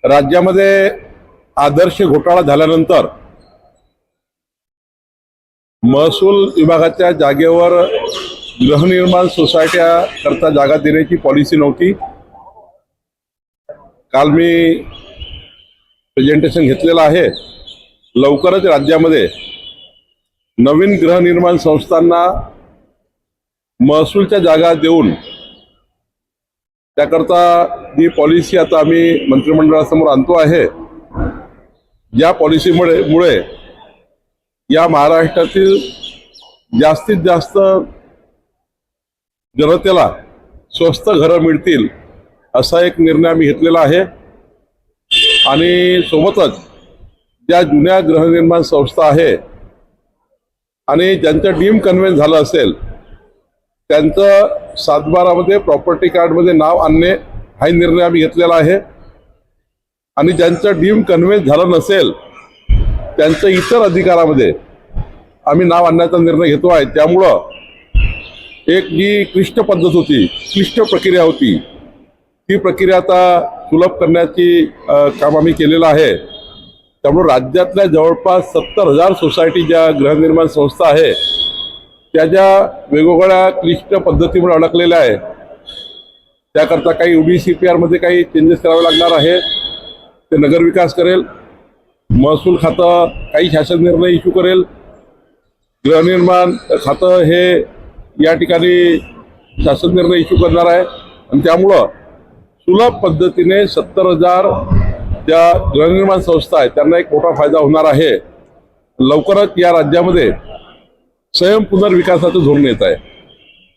राज्यामध्ये आदर्श घोटाळा झाल्यानंतर महसूल विभागाच्या जागेवर गृहनिर्माण सोसायट्या करता जागा देण्याची पॉलिसी नव्हती। काल मी प्रेझेंटेशन घेतलेलं आहे। लवकरच राज्यामध्ये नवीन गृहनिर्माण संस्थांना महसूलच्या जागा देऊन त्याकरता ही पॉलिसी आता आम्ही मंत्रिमंडळासमोर आणतो आहे। या पॉलिसीमुळे या महाराष्ट्रातील जास्तीत जास्त जनतेला स्वस्त घरं मिळतील असा एक निर्णय आम्ही घेतलेला आहे। आणि सोबतच ज्या जुन्या गृहनिर्माण संस्था आहे आणि ज्यांचं डीम कन्व्हेन्स झालं असेल त्यांचं 7/12 प्रॉपर्टी कार्डमध्ये नाव आणणे हा निर्णय आम्ही घेतलेला आहे। आणि ज्यांचं डीम कन्व्हेन्स झालं नसेल त्यांचं इतर अधिकारामध्ये आम्ही नाव आणण्याचा निर्णय घेतो आहे। त्यामुळं एक जी क्लिष्ट पद्धत होती, क्लिष्ट प्रक्रिया होती, ती प्रक्रिया आता सुलभ करण्याची काम आम्ही केलेलं आहे। त्यामुळे राज्यातल्या जवळपास 70,000 सोसायटी ज्या गृहनिर्माण संस्था आहे त्या ज्या वेगवेगळ्या क्लिष्ट पद्धतीमुळे अडकलेल्या आहे त्याकरता काही UDCPR मध्ये काही चेंजेस करावे लागणार आहे। ते नगरविकास करेल, महसूल खातं काही शासन निर्णय इश्यू करेल, गृहनिर्माण खातं हे या ठिकाणी शासन निर्णय इश्यू करणार आहे। आणि त्यामुळं सुलभ पद्धतीने 70,000 ज्या गृहनिर्माण संस्था आहेत त्यांना एक मोठा फायदा होणार आहे। लवकरच या राज्यामध्ये स्वयं पुनर्विकासाचं धोरण येत आहे।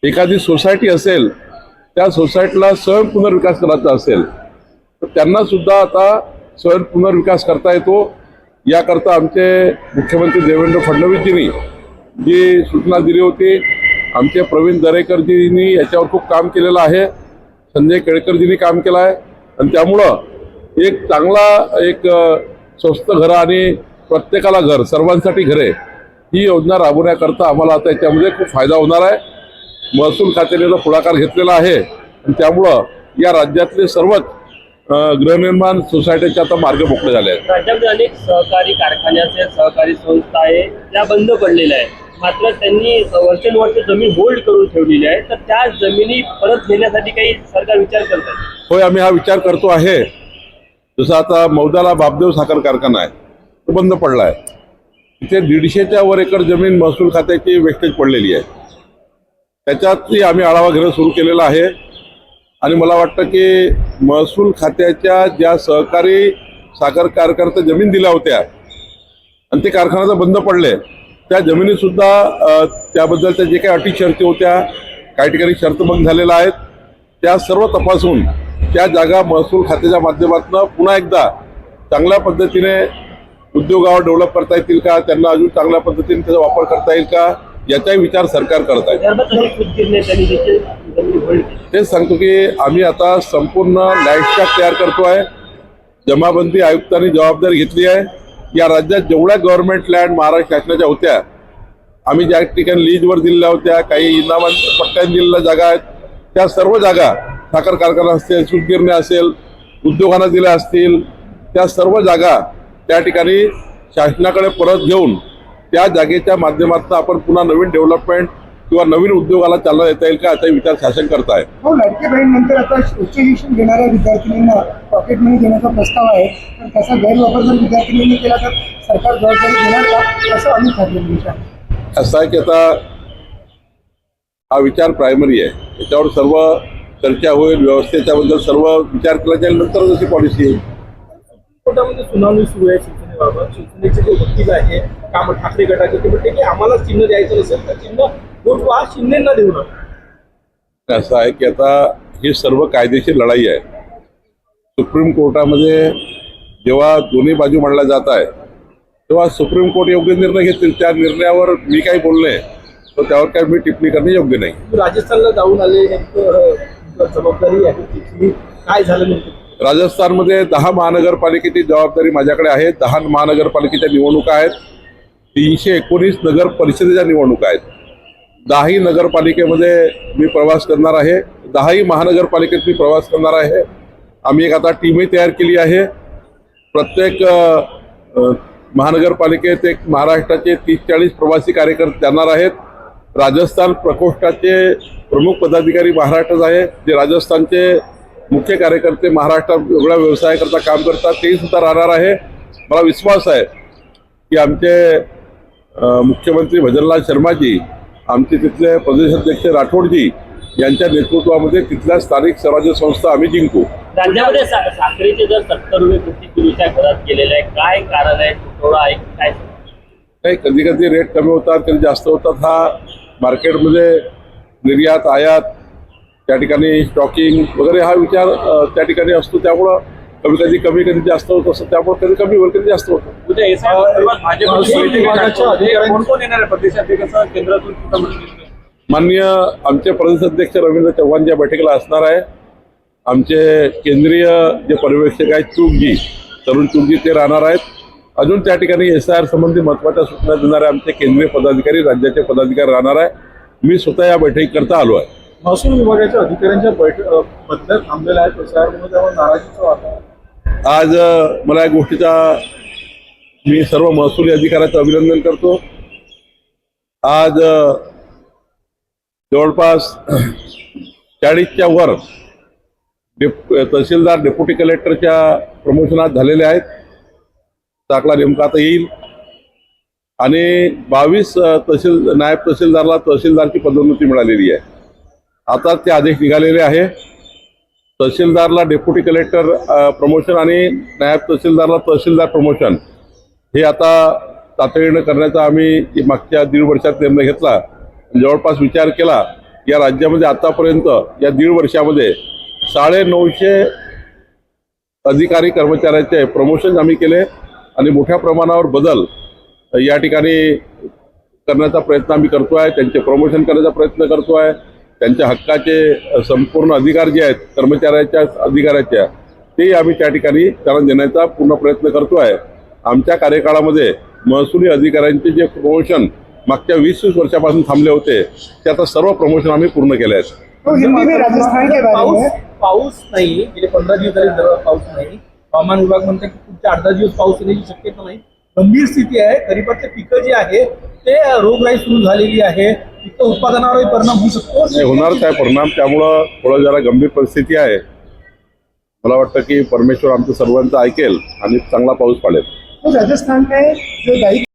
एखादी सोसायटी असेल त्या सोसायटीला स्वयं पुनर्विकास करायचा असेल तर त्यांना सुद्धा आता स्वयं पुनर्विकास करता येतो। याकरता आमचे मुख्यमंत्री देवेंद्र फडणवीसजींनी जी सूचना दिली होती, आमचे प्रवीण दरेकरजींनी याच्यावर खूप काम केलेलं आहे, संजय केळकरजींनी काम केलं आहे। आणि त्यामुळं एक चांगला एक स्वस्त घरं आणि प्रत्येकाला घर, सर्वांसाठी घरे ही योजना राबवण्याकरता आम्हाला आता याच्यामध्ये खूप फायदा होणार आहे। महसूल खात्याने पुढाकार घेतलेला आहे आणि त्यामुळं या राज्यातले सर्वच गृहनिर्माण सोसायटीचे आता मार्ग मोकळे झाले आहेत। राज्यामध्ये अनेक सहकारी कारखाने असेल, सहकारी संस्था आहे त्या बंद पडलेल्या आहेत, मात्र त्यांनी वर्षानुवर्ष जमीन होल्ड करून ठेवलेली आहे, तर त्या जमिनी परत घेण्यासाठी काही सरकार विचार करत आहे? होय, आम्ही हा विचार करतो आहे। जसं आता मौदाला बापदेव साखर कारखाना आहे तो बंद पडला आहे, तिथे 150च्या वर एकर जमीन महसूल खात्याची वेस्टेज पडलेली आहे। त्याच्यातही आम्ही आढावा घेणं सुरू केलेला आहे। आणि मला वाटतं की महसूल खात्याच्या ज्या सहकारी साखर कारखान्यात जमीन दिल्या होत्या आणि ते कारखाना बंद पडले त्या जमिनीसुद्धा त्याबद्दलच्या जे काही अटी शर्ती होत्या, काही ठिकाणी शर्तभंग झालेल्या आहेत, त्या सर्व तपासून त्या जागा महसूल खात्याच्या माध्यमातून पुन्हा एकदा चांगल्या पद्धतीने उद्योगावर डेव्हलप करता येतील का, त्यांना अजून चांगल्या पद्धतीने त्याचा वापर करता येईल का याचाही विचार सरकार करत आहे। तेच सांगतो की आम्ही आता संपूर्ण लँडस्टॅक तयार करतो आहे। जमाबंदी आयुक्तांनी जबाबदारी घेतली आहे। या राज्यात जेवढ्या गव्हर्नमेंट लँड महाराष्ट्र शासनाच्या होत्या, आम्ही ज्या ठिकाणी लीजवर दिलेल्या होत्या, काही इनामात पट्ट्याने दिलेल्या जागा आहेत, त्या सर्व जागा साखर कारखाना असेल, सूतगिरण्या असेल, उद्योगांना दिल्या असतील, त्या सर्व जागा त्या ठिकाणी शासनाकडे परत घेऊन त्या जागेच्या माध्यमातून आपण पुन्हा नवीन डेव्हलपमेंट किंवा नवीन उद्योगाला चालना देता येईल का याचा विचार शासन करत आहे। हो, लाडके बहीण नंतर आता उच्च शिक्षण घेणाऱ्या विद्यार्थिनींना पॉकेट मनी देण्याचा प्रस्ताव आहे, तर त्याचा गैरवापर जर विद्यार्थिनींनी केला तर सरकार जबाबदारी घेणार का, असं आम्ही ठरवलं। असं आहे की आता हा विचार प्रायमरी आहे, त्याच्यावर सर्व चर्चा होईल, व्यवस्थेच्याबद्दल सर्व विचार केला जाईल, नंतर जशी पॉलिसी येईल। कोर्टामध्ये सुनावणी सुरू आहे शिवसेनेबाबत। शिवसेनेचे जे वकील आहे काम ठाकरे गटाचे ते म्हणते की आम्हाला चिन्ह द्यायचं नसेल तर चिन्ह वोट हा शिंदेंना देऊ नका। असं आहे की आता ही सर्व कायदेशीर लढाई आहे। सुप्रीम कोर्टामध्ये जेव्हा दोन्ही बाजू मांडल्या जात आहे तेव्हा सुप्रीम कोर्ट योग्य निर्णय घेतील, त्या निर्णयावर मी काही बोलणे तर त्यावर काय मी टिप्पणी करणे योग्य नाही। राजस्थानला जाऊन आले, एक जबाबदारी आहे तिथली, काय झालं नाही? राजस्थानमध्ये 10 महानगरपालिकेची जबाबदारी माझ्याकडे आहे। 10 महानगरपालिकेच्या निवडणुका आहेत, 319 नगर परिषदेच्या निवडणुका आहेत। 10ही नगरपालिकेमध्ये मी प्रवास करणार आहे, 10ही महानगरपालिकेत मी प्रवास करणार आहे. आम्ही एक आता टीमही तयार केली आहे. प्रत्येक महानगरपालिकेत एक महाराष्ट्राचे 30-40 प्रवासी कार्यकर्ते जाणार आहेत. राजस्थान प्रकोष्ठाचे प्रमुख पदाधिकारी महाराष्ट्रात आहे, जे राजस्थानचे मुख्य कार्यकर्ते महाराष्ट्रात वेगळ्या व्यवसायाकरता काम करतात, तेही सुद्धा राहणार आहे. मला विश्वास आहे की आमचे मुख्यमंत्री भजनलाल शर्माजी, आमचे तिथले प्रदेशाध्यक्ष राठोडजी यांच्या नेतृत्वामध्ये तिथल्या स्थानिक स्वराज्य संस्था आम्ही जिंकू. राज्यामध्ये साखरेचे दर 70 रुपये प्रति किलोच्या घरात गेलेले आहे. काय कारण आहे? थोडा आहे काय? नाही, कधी कधी रेट कमी होतात, कधी जास्त होतात. हा मार्केटमध्ये निर्यात आयात त्या ठिकाणी स्टॉकिंग वगैरे हा विचार त्या ठिकाणी असतो. त्यामुळं कधी कधी जास्त होत असतं, त्यामुळे कधी कमी होईल, कधी जास्त होतं. उद्या कोण कोण येणार आहे प्रदेशाध्यक्ष केंद्रातून? माननीय आमचे प्रदेशाध्यक्ष रवींद्र चव्हाण या बैठकीला असणार आहे. आमचे केंद्रीय जे पर्यवेक्षक आहेत तरुण चुगजी ते राहणार आहेत. अजून त्या ठिकाणी SIR संबंधी महत्त्वाच्या सूचना देणारे आमचे केंद्रीय पदाधिकारी, राज्याचे पदाधिकारी राहणार आहे. मी स्वतः या बैठकीकरता आलो आहे. महसूल विभागाच्या अधिकाऱ्यांच्या बदल्यात थांबलेल्या आहेत SIR त्यावर नाराजीचं वातावरण. आज मला या गोष्टीचा मी सर्व महसुली अधिकाऱ्याचं अभिनंदन करतो. आज जवळपास 40च्या वर तहसीलदार डेप्युटी कलेक्टरच्या प्रमोशनात झालेले आहेत. दाखला नेमका आता येईल. आणि 22 नायब तहसीलदारला तहसीलदारची पदोन्नती मिळालेली आहे. आता ते आदेश निघालेले आहे. तहसीलदारला डेप्युटी कलेक्टर प्रमोशन आणि नायब तहसीलदारला तहसीलदार प्रमोशन हे आता तातडीनं करण्याचा आम्ही मागच्या 1.5 वर्षात निर्णय घेतला. जवळपास विचार केला, या राज्यामध्ये आतापर्यंत या 1.5 वर्षामध्ये 950 अधिकारी कर्मचाऱ्याचे प्रमोशन आम्ही केले आणि मोठ्या प्रमाणावर बदल या ठिकाणी करण्याचा प्रयत्न आम्ही करतो आहे. त्यांचे प्रमोशन करण्याचा प्रयत्न करतो आहे. त्यांच्या हक्काचे संपूर्ण अधिकार जे आहेत कर्मचाऱ्याच्या अधिकाऱ्याच्या, ते आम्ही त्या ठिकाणी त्यांना देण्याचा पूर्ण प्रयत्न करतो आहे. आमच्या कार्यकाळामध्ये महसुली अधिकाऱ्यांचे जे प्रमोशन मागच्या 20 वर्षापासून थांबले होते, ते आता सर्व प्रमोशन आम्ही पूर्ण केले आहेत. तो हिंदी में राजस्थान के बारे में पाऊस नाही, गेले 15 दिवस झाले पाऊस नाही. हवामान विभाग म्हणते की पुढच्या 8-10 दिवस पाऊस येण्याची शक्यता नाही. गंभीर स्थिती आहे. खरीपाचे पिकं जे आहे ते रोगराई सुरू झालेली आहे. पिकं उत्पादनावरही परिणाम होऊ शकतो. होणारच आहे परिणाम. त्यामुळं थोडं जरा गंभीर परिस्थिती आहे. मला वाटतं की परमेश्वर आमचं सर्वांचं ऐकेल आणि चांगला पाऊस पडेल. तो राजस्थान में जो दायित्व